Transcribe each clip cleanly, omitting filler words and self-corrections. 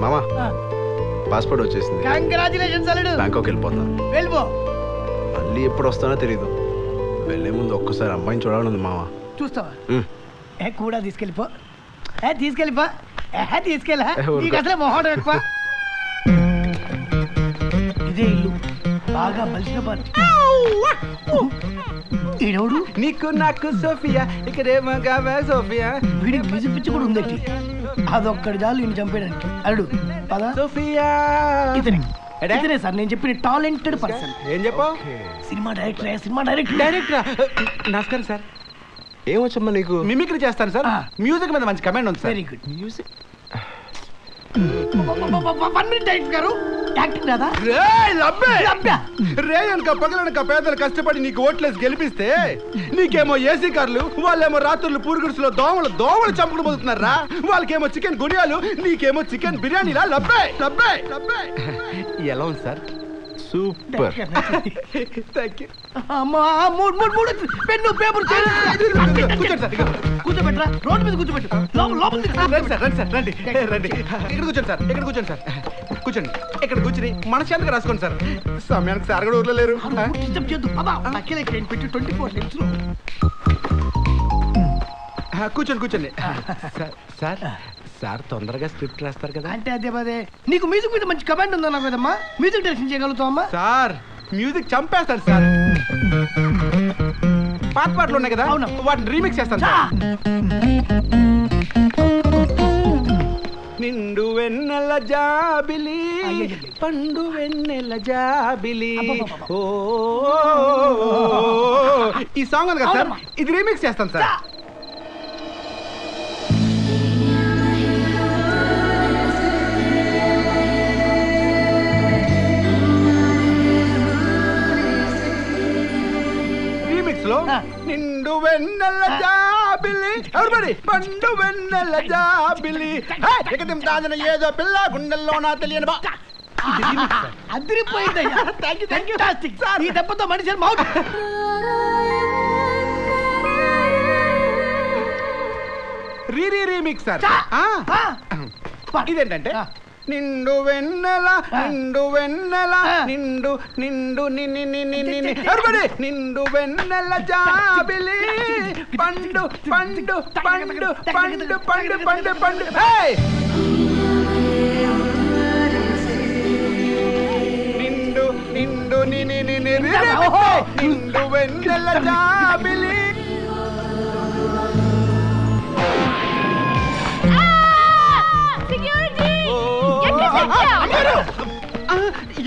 మామా పాస్పోర్ట్ వచ్చేసింది. కంగ్రాచులేషన్స్ అల్లుడు. బ్యాంకాక్ వెళ్ళిపోతాను. వెళ్ళిపో. మళ్ళీ ఎప్పుడు వస్తానో తెలీదు. వెళ్ళే ముందు ఒక్కసారి అమ్మాయిని చూడాలనుంది మావా. చూస్తావా? కూడా తీసుకెళ్ళిపో. తీసుకెళ్ళిపో. తీసుకెళ్ళా నీకు అసలే మొహం ఎక్కువ. ఇదే ఇల్లు బాగా బలిసిన పార్టీ. ఈడోడు నీకు నాకు సోఫియా ఇక్కడేమో సోఫియా. వీడికి మ్యూజిక్ పిచ్చి కూడా ఉందటి. అదొక్కడి చాలు నేను చంపేయడానికి. అల్లుడు పద. సోఫియా ఇతనే సార్ నేను చెప్పిన టాలెంటెడ్ పర్సన్. ఏం చెప్పావు? Cinema director. నమస్కారం సార్. ఏమొచ్చమ్మా నీకు? మిమిక్రీ చేస్తాను సార్. మ్యూజిక్ మీద మంచి కమెంట్ ఉంది sir. Very good. Music 1 minute director గారు యాక్టింగ్ రాదా? రే అనక పగలనక పేదలు కష్టపడి నీకు ఓట్లేసి గెలిపిస్తే నీకేమో ఏసీ కార్లు, వాళ్ళేమో రాత్రులు పూరుగుడుసులో దోమలు చంపుకు పోతున్నారా. వాళ్ళకేమో చికెన్ గుడియాలు, నీకేమో చికెన్ బిర్యానీలా. లబ్బే లబ్బే లబ్బే. ఎలా ఉంది సార్? సూపర్. Thank you. మూడు పెన్ను పేపర్ కూర్చోండి సార్. కూర్చోబెట్టరా. రోడ్డు మీద కూర్చోబెట్టు. రండి సార్ రండి. ఇక్కడ కూర్చోండి సార్. కూర్చోండి. ఇక్కడ కూర్చుని మనశాంతిగా రాసుకోండి సార్. సమయానికి సార్ కూడా ఊర్లో లేరు. కూర్చోండి. సార్ సార్ తొందరగా స్క్రిప్ట్ రాస్తారు కదా. అంటే అదే నీకు మ్యూజిక్ మీద మంచి కమాండ్ ఉందా నా కదమ్మా? మ్యూజిక్ డైరెక్షన్ చేయగలుగుతావమ్మా? సార్ మ్యూజిక్ చంపేస్తాను సార్. పాటలు ఉన్నాయి కదా, వాటిని రీమిక్స్ చేస్తాను సార్. నిండు వెన్నెల జాబిలి పండు వెన్నెల జాబిలి. ఓ ఈ సాంగ్ ఉంది కదా సార్, ఇది రీమిక్స్ చేస్తాను సార్. నిండు వెన్నెల జాబిలి ఎవరిబడి పండు వెన్నెల జాబిలి ఎకదం దాదన ఏదో పిల్ల గుండెల్లో నా తెలియని బా. అదిరిపోయిందయ్యా. ఈ దెబ్బతో మనిషి మౌట్. Remix sir. ఇదేంటంటే నిండు వెన్నెల నిండు ఎవరిబడి నిండు వెన్నెల జాబిలి పండు పండు పండు పండు పండు పండు పండు. నిండు నిండు నిండు వెన్నెల జాబిలి.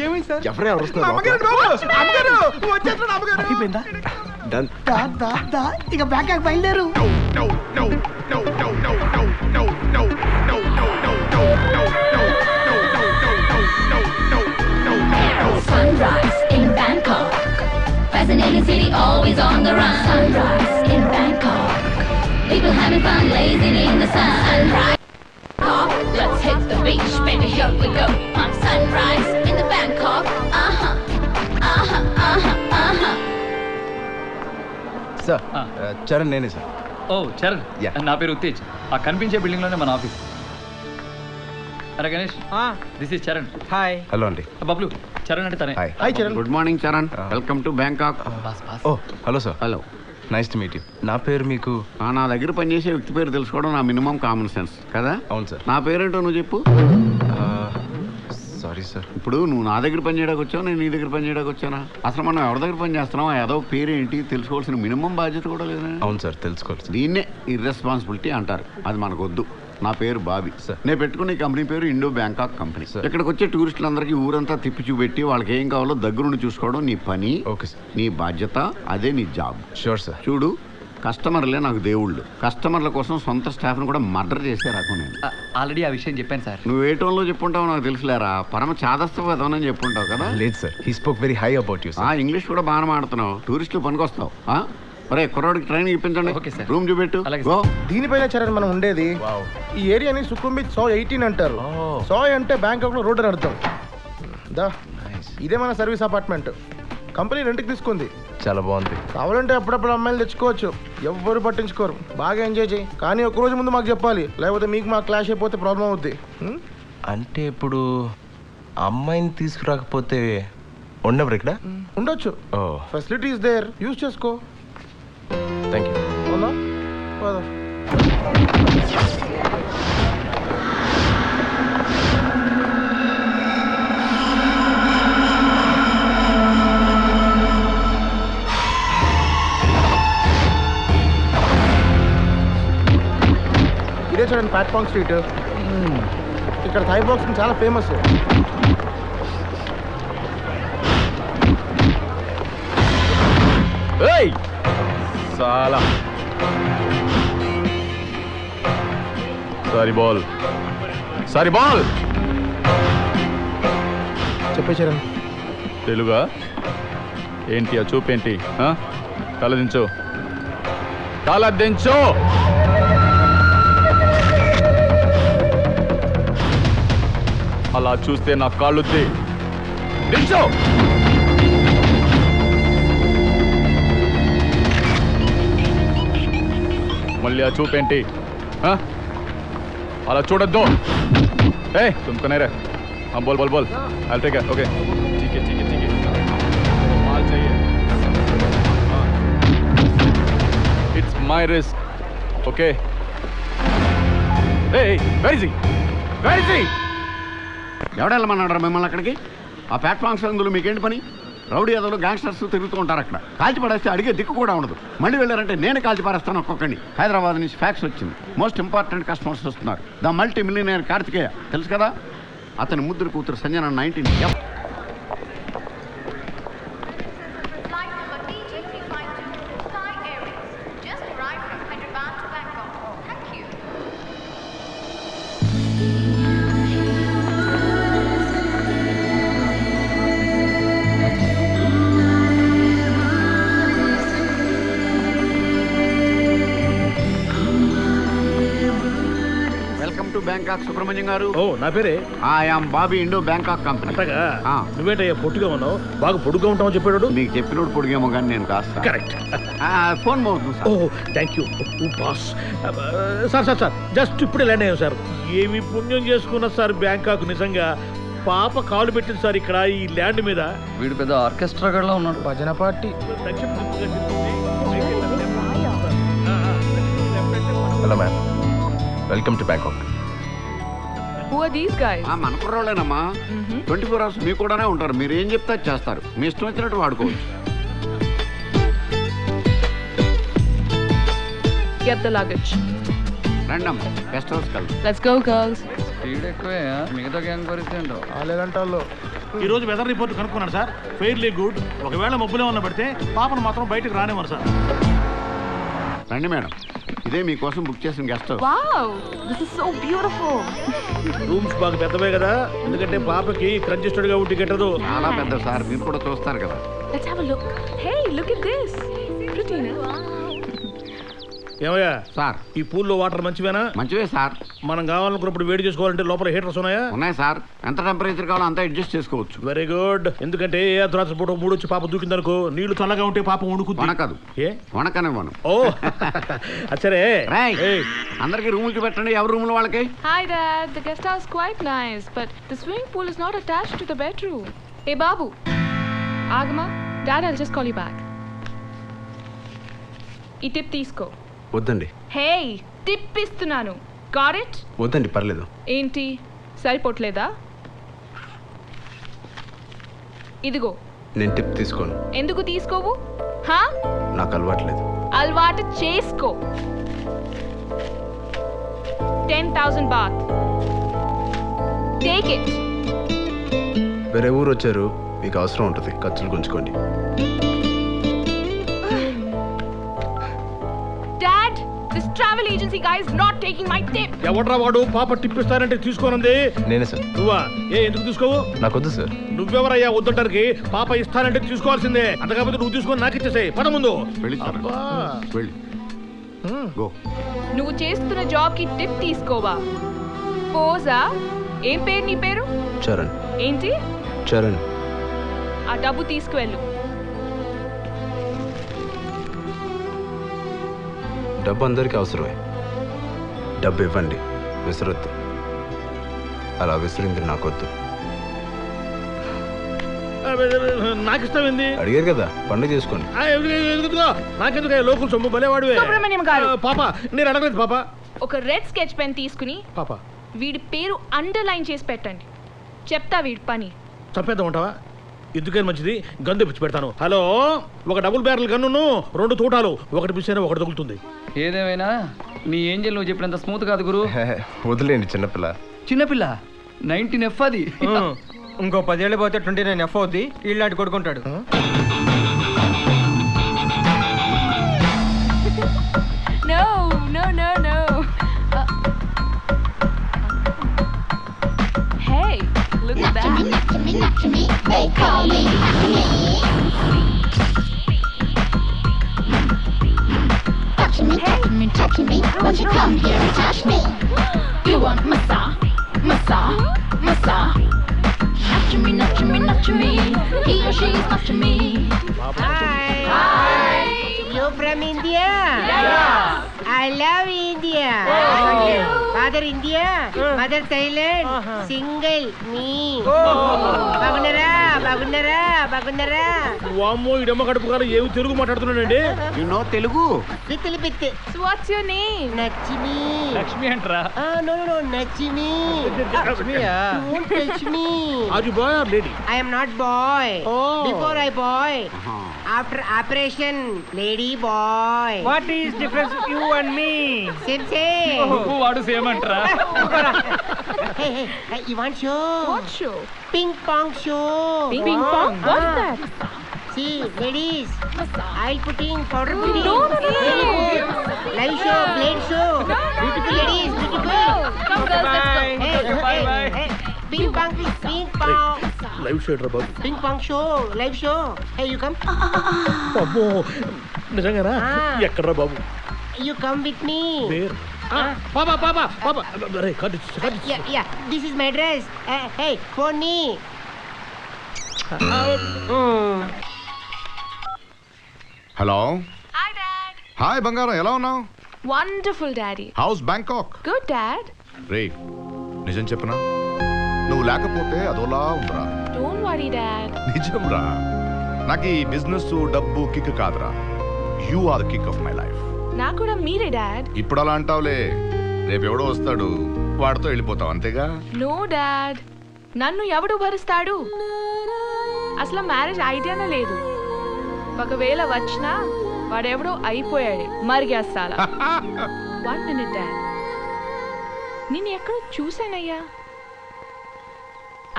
ఏమైంది సార్? ఇక బ్యాంకాక్ బయలుదేరు. Sunrise in Bangkok, fascinating city, always on the run. Sunrise in Bangkok, people having fun, lazing in the sun. Sunrise. Let's hit the beach, baby, here we go. On sunrise in the Bangkok. Sir Charan నేనే sir. ఓ చరణ్, నా పేరు ఉత్తేజ్. ఆ కనిపించే building లోనే మన office. అరే Ganesh, this is Charan. Hi. Hello అండి. బబ్లు, చరణ్ అంటే తనే. Hi Charan. Good morning Charan, welcome to Bangkok. Oh hello sir. Hello, nice to meet you. నా పేరు మీకు? నా దగ్గర పనిచేసే వ్యక్తి పేరు తెలుసుకోవడం నా మినిమం కామన్ సెన్స్ కదా. అవును సార్. నా పేరేంటో నువ్వు చెప్పు. Sorry sir. ఇప్పుడు నువ్వు నా దగ్గర పని చేయడానికి వచ్చావు, నేను నీ దగ్గర పని చేయడానికి వచ్చానా? అసలు మనం ఎవరి దగ్గర పని చేస్తున్నాం, ఏదో పేరేంటి తెలుసుకోవాల్సిన మినిమం బాధ్యత కూడా లేదా? అవును సార్, తెలుసుకోవాలి. దీన్నే ఇర్రెస్పాన్సిబిలిటీ అంటారు. అది మనకు వద్దు. నా పేరు బాబీ సార్. నేను పెట్టుకున్న కంపెనీ పేరు ఇండో బ్యాంకాక్ కంపెనీ. ఇక్కడికి వచ్చే టూరిస్టులందరికీ ఊరంతా తిప్పి చూపెట్టి వాళ్ళకి ఏం కావాలో దగ్గరుండి చూసుకోవడం నీ పని. Okay sir. నీ బాధ్యత, అదే నీ జాబ్. Sure sir. చూడు, కస్టమర్లే నాకు దేవుళ్ళు. కస్టమర్ల కోసం సొంత స్టాఫ్ను కూడా మర్డర్ చేసే రకం నేను. ఆల్రెడీ ఆ విషయం చెప్పాను సార్. నువ్వు ఏ టోన్లో చెప్పుంటావు నాకు తెలుసులేరా. పరమ చాదస్తు విధమని చెప్పుంటావు కదా. లేదు sir, he spoke very high about you. English కూడా బాగా మాడుతున్నావు. టూరిస్టులు పనికొస్తావు. ఒరే కుర్రాడికి ట్రైనింగ్ ఇప్పించండి. రూమ్ చూపెట్టు. దీనిపైన చరణ్ మనం ఉండేది. ఈ ఏరియాని సుఖుంబిత్ 118 అంటారు. 100 అంటే బ్యాంకాక్ లో రోడ్ అని అర్థం. ఇదే మన సర్వీస్ అపార్ట్మెంట్. కంపెనీ రెంట్కి తీసుకుంది. చాలా బాగుంది. కావాలంటే అప్పుడప్పుడు అమ్మాయిలు తెచ్చుకోవచ్చు, ఎవ్వరు పట్టించుకోరు. బాగా ఎంజాయ్ చేయి, కానీ ఒక రోజు ముందు మాకు చెప్పాలి, లేకపోతే మీకు మా క్లాష్ అయిపోతే ప్రాబ్లం అవుద్ది. అంటే ఇప్పుడు అమ్మాయిని తీసుకురాకపోతే ఉండవరు ఇక్కడ? ఉండొచ్చు, ఓ ఫెసిలిటీస్ దేర్, యూజ్ చేసుకో. Thank you. అవునా? పద. ఇదే చూడండి ప్లాట్ఫామ్ స్ట్రీట్. ఇక్కడ థాయ్ బాక్సింగ్ చాలా ఫేమస్. చాలా సారీ బాల్, సారీ బాల్. చెప్పేశారని తెలుగా ఏంటి ఆ చూపేంటి? తలదించు, తలదించు. అలా చూస్తే నా కాళ్ళుద్ది. దించు. మళ్ళీ ఆ చూపేంటి? అలా చూడొద్దు. ఏ తుమ్కనే రే. बोल बोल बोल. I'll take it. Okay. ठीक है ठीक है ठीक है. माल चाहिए. It's my risk. Okay. Hey, where is he? Where is he? ఎవడెళ్ళమన్నాడు మిమ్మల్ని అక్కడికి? ఆ ప్లాట్ఫామ్స్ అందులో మీకేంటి పని? రౌడీ యాదవులు గ్యాంగ్స్టర్స్ తిరుగుతూ ఉంటారు అక్కడ. కాల్చి పడేస్తే అడిగే దిక్కు కూడా ఉండదు. మళ్ళీ వెళ్ళారంటే నేను కాల్చి పారేస్తాను ఒక్కొక్కడిని. హైదరాబాద్ నుంచి ఫ్యాక్స్ వచ్చింది. మోస్ట్ ఇంపార్టెంట్ కస్టమర్స్ వస్తున్నారు. ద మల్టీ మిలియనర్ కార్తికేయ తెలుసు కదా? అతని ముద్దురు కూతురు Sanjana 19. Flight number TG352, Thai Airways, just arrived from Hyderabad to Bangkok. Thank you. Welcome to Bangkok Subrahmanyam గారు. ఓ నా పేరే. I'm Bobby Indo Bangkok company. అంతగా నువ్వేంటయ్యా పొట్టుగా ఉన్నావు? బాగా పొడుగ్గా ఉంటావు చెప్పాడు. నీకు చెప్పినోడు పొడిగేమో కానీ నేను కాస్త కరెక్ట్. ఫోన్ మోగుతుంది oh thank you boss. Sir sir sir just ఇప్పుడే ల్యాండ్ అయ్యాం సార్. ఏమి పుణ్యం చేసుకున్నా సార్ బ్యాంకాక్. నిజంగా పాప కాలు పెట్టింది సార్ ఇక్కడ ఈ ల్యాండ్ మీద. వీడు పెద్ద ఆర్కెస్ట్రా గడ్లా ఉన్నాడు. భజన party. Hello ma'am, welcome to Bangkok. Who are these guys? మన కుర్రోళ్ళేనమ్మా. 24 hours మీకు కూడానే ఉంటారు. మీరు ఏం చెప్తే అది చేస్తారు. మీ ఇష్టం వచ్చినట్టు వాడుకోవచ్చు. Get the luggage. రండమ్మా, గెస్ట్ హౌస్ కలదు. Let's go, girls. స్పీడ్ ఎక్కువే. మిగతా గ్యాంగ్ పరిస్థితి ఏంటో. లేదంటే వాళ్ళు ఈ రోజు వెదర్ రిపోర్ట్ కనుక్కున్నాను సార్. Fairly good. ఒకవేళ మబ్బులే ఉన్న పడితే పాపను మాత్రం బయటకు రానివ్వరు సార్. రండి మేడం, ఇదే మీకోసం బుక్ చేసిన guest house. Wow, this is so beautiful. Rooms బాగా పెద్దవే కదా, ఎందుకంటే పాపకి కంజెస్టెడ్ గా ఉంటే గిట్టదు. చాలా పెద్ద సార్, మీరు కూడా చూస్తారు కదా. Let's have a look. Hey, look at this. Pretty, no? ఏమయ్యా సార్, ఈ పూల్లో వాటర్ మంచివేనా? మంచివే సార్. మనం కావాలనుకున్నప్పుడు వేడి చేసుకోవాలంటే లోపల హీటర్స్ ఉన్నాయా? ఉన్నాయి సార్. ఎంత టెంపరేచర్ కావాలో అంతా అడ్జస్ట్ చేసుకోవచ్చు. Very good. ఎందుకంటే ఏ అర్ధరాత్రి పూట మూడు వచ్చి పాప దూకిందనుకో, నీళ్లు చల్లగా ఉంటే పాప వణుకుద్ది. వణకదు. ఏ వణకనివ్వను. ఓ అచ్చరే. అందరికి రూములు చూపెట్టండి. ఎవరి రూములు వాళ్ళకి. Hi Dad, the guest house quite nice, but the swimming pool is not attached to the bedroom. Hey Babu, Agama, Dad, I'll just call you back. ఈ టిప్ తీసుకో. వద్దండి. హే, టిప్ ఇస్తున్నాను. Got it? వద్దండి, పర్లేదు. ఏంటి సరిపోట్లేదా? ఇదిగో. నేను టిప్ తీసుకోను. ఎందుకు తీసుకోవు? హా? నాకు అలవాట్లేదు. అలవాటు చేసుకో. 10,000 baht. Take it. వేరే ఊరు వచ్చారు, మీకు అవసరం ఉంటుంది, ఖర్చులు గుంచుకోండి. Dad, this travel agency guy is not taking my tip. ఎవడ్రా వాడు? పాప టిప్ ఇస్తానంటే తీసుకోనంది. నేనే సార్. నువ్వా? ఎందుకు తీసుకోవు? నాకొద్దు సార్. నువ్వెవరయ్యా వద్దంటానికి? పాప ఇస్తానంటే తీసుకోవాల్సిందే. అంత కాకపోతే నువ్వు తీసుకొని నాకు ఇచ్చేసాయి. పద ముందు. వెళ్ళి గో. నువ్వు చేస్తున్న జాబ్ కి టిప్ తీసుకోవా? పోజా? ఏం పేరు నీ పేరు? చరణ్. ఏంటి? చరణ్. ఆ డబ్బు తీసుకువెళ్ళు. డబ్బు అందరికీ అవసరమే. డబ్బు ఇవ్వండి, విసరొద్దు. అలా విసిరింది నాకొద్దు. నాకు ఇష్టమైంది అడిగారు కదా, పండుగ చేసుకోండి. నాకెందుకు లోకల్ సొమ్ము భలేవాడువే. సుబ్రహ్మణ్యం గారు. పాప నేను అడగలేదు పాప. ఒక రెడ్ స్కెచ్ పెన్ తీసుకుని పాప వీడి పేరు అండర్లైన్ చేసి పెట్టండి. చెప్తా వీడి పని. చంపేద్దాం ఉంటావా? ఎందుకని మంచిది, గన్ తెప్పించి పెడతాను. హలో, ఒక డబుల్ బ్యారల్ గన్ను, 2 తూటాలు, ఒకటి పిలిచినా ఒకటి తగులుతుంది. ఏదేమైనా నీ ఏంజల్ నువ్వు చెప్పినంత స్మూత్ కాదు గురు. వదిలేండి, చిన్నపిల్ల. చిన్నపిల్ల 19 F అది. ఇంకో 10 ఏళ్ళు పోతే 29 F అవుద్ది. ఇలాంటి కొడుకుంటాడు. No, no, no, no. Hey, look at that. They call me. Touch me, won't you come here and touch me? You want massage, massage, massage. Touch me, touch me, touch me. He or she is touching me. Hi. Hi. You from India? Yes. I love India. Thank you. Father India, mother Thailand, single me. బాగున్నారా బాగున్నారా బాగున్నారా? వామ్మో, ఇడమ్మ కడుపు గారు ఏమి తెలుగు మాట్లాడుతున్నాడండి. Telugu little bit. So what's your name? నచ్చిమి. లక్ష్మి అంటరా? No, నచ్చిమి. లక్ష్మియా? Don't touch me. Are you boy or lady? I am not boy. Oh. Before I boy. After operation, lady boy. What is difference you and me? Same. నువ్వు వాడు same అంటరా? Hey, you want show? What show? Ping pong show. Ping pong? What's that? See, ladies, I'll put in powder pudding. No. Live show, blade show. Beautiful ladies, beautiful. Come girls, let's go. Hey. Ping pong. Live show రా బాబు. Ping pong show, live show. Hey, you come. అబ్బో, నిజంగానా? ఎక్కడ్రా బాబు? You come with me. Where? పాపా. అరే cut. Yeah. This is my dress. Hey, phone me. Hello. Hi, Dad. Hi బంగారం, ఎలా ఉన్నావు? Wonderful, Daddy. House Bangkok? Good, Dad. రే, నిజం చెప్పనా, నువ్వు లేకపోతే అదోలా ఉందిరా. Don't worry, Dad. నిజం రా, నాకు ఈ బిజినెస్ డబ్బు కిక్ కాదురా. You are the kick of my life. నాకు కూడా మీరే, Dad. ఇప్పుడు అలా అంటావులే, రేపు ఎవడో వస్తాడు, వాడితో వెళ్ళిపోతావు అంతేగా. No, Dad. నన్ను ఎవడు భరిస్తాడు? అసలు మ్యారేజ్ ఐడియానే లేదు. ఒకవేళ వచ్చినా వాడెవడో అయిపోయాడు, మరిగేస్తాలా. 1 minute, Dad. నేను ఎక్కడో చూసానయ్యా.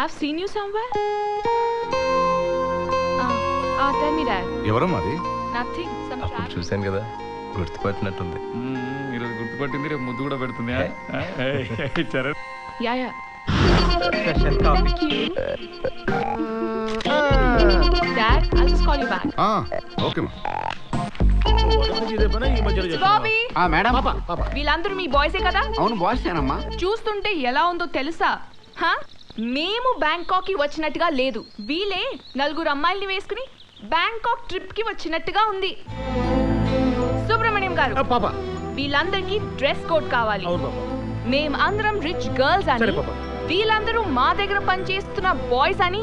I've seen you somewhere. Tell me, Dad. ఎవరమ్మా అది? Nothing. Some అప్పుడు చూశాను కదా, గుర్తుపట్టినట్టుంది. ఈరోజు గుర్తుపట్టింది, రేపు ముద్దు కూడా పెడుతుంది. Charan. Yeah. Dad, I'll just call you back. Okay మా. Bobby. మేడం. వీళ్ళందరూ మీ బాయ్సే కదా? అవును, బాయ్సేనమ్మా. చూస్తుంటే ఎలా ఉందో తెలుసా? మేము బ్యాంకాక్ కి వచ్చినట్టుగా లేదు. వీళ్ళే 4 అమ్మాయిల్ని వేసుకుని బ్యాంకాక్ ట్రిప్ కి వచ్చినట్టుగా ఉంది. సుబ్రహ్మణ్యం గారు, వీళ్ళందరికీ డ్రెస్ కోడ్ కావాలి. మేము అందరం రిచ్ గర్ల్స్ అని, వీళ్ళందరూ మా దగ్గర పనిచేస్తున్న బాయ్స్ అని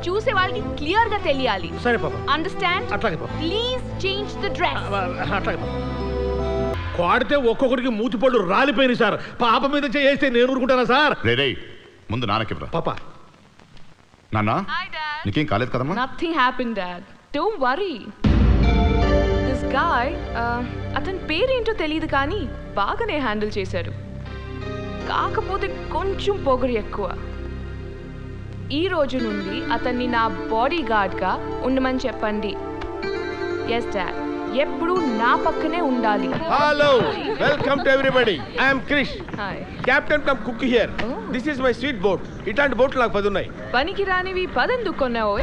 చూసే వాళ్ళకి క్లియర్ గా తెలియాలి. Understand? Please change the dress. వాడితే ఒక్కొక్కడికి మూతిపళ్ళు రాలిపోయినాయి సార్. పాప మీద చేస్తే నేను ఊరుకుంటానా సార్? రే, ముందు నాన్నకి పాప. నాన్న, నీకేం కాలేదు కదమ్మా? Nothing happened, Dad. Don't worry. This guy, అతని పేరేంటో తెలియదు కానీ బాగానే హ్యాండిల్ చేశారు. కాకపోతే కొంచెం పొగరు ఎక్కువ. ఈ రోజు నుండి అతన్ని నా బాడీ గార్డ్గా ఉండమని చెప్పండి. ఎస్ డాడ్, ఎప్పుడు నా పక్కనే ఉండాలి. Hello, welcome to everybody. I am Krish, hi. Captain come cook here. This is my sweet boat. ఇట్లాంటి బోట్లు నాకు 10 ఉన్నాయి. పనికి రానివి 10 ఎందుకు కొన్నావు?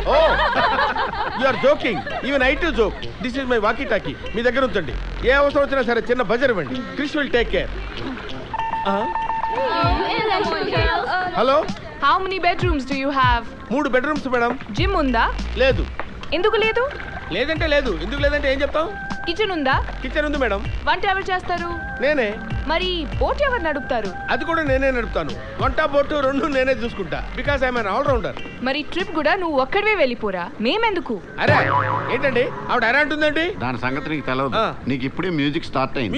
You are joking. Even I too joke. This is my walkie talkie. మీ దగ్గర ఉంచండి. ఏ అవసరం వచ్చినా సరే చిన్న బజర్ ఇవ్వండి. Krish will take care. Hello, how many bedrooms do you have? 3 bedrooms madam. Gym ఉందా? లేదు. ఎందుకు లేదు? లేదంటే లేదు, ఎందుకు లేదంటే ఏం చెప్తాం? కిచెన్ ఉందా? కిచెన్ ఉంది మేడం. వంట ఎవరు చేస్తారు? నేనే. మరి బోట్ ఎవరు నడుపుతారు? అది కూడా నేనే నడుపుతాను. వంట బోటు రెండు నేనే చూసుకుంటా. Because I'm an allrounder. మరి ట్రిప్ కూడా నువ్వు ఒక్కడివే వెళ్ళిపోరా, మేమెందుకు? అరే ఏంటండి ఆవిడ అరే అంటుందండి? దాని సంగతి నీకు తెలియదు. నీకు ఇప్పుడే మ్యూజిక్ స్టార్ట్ అయింది.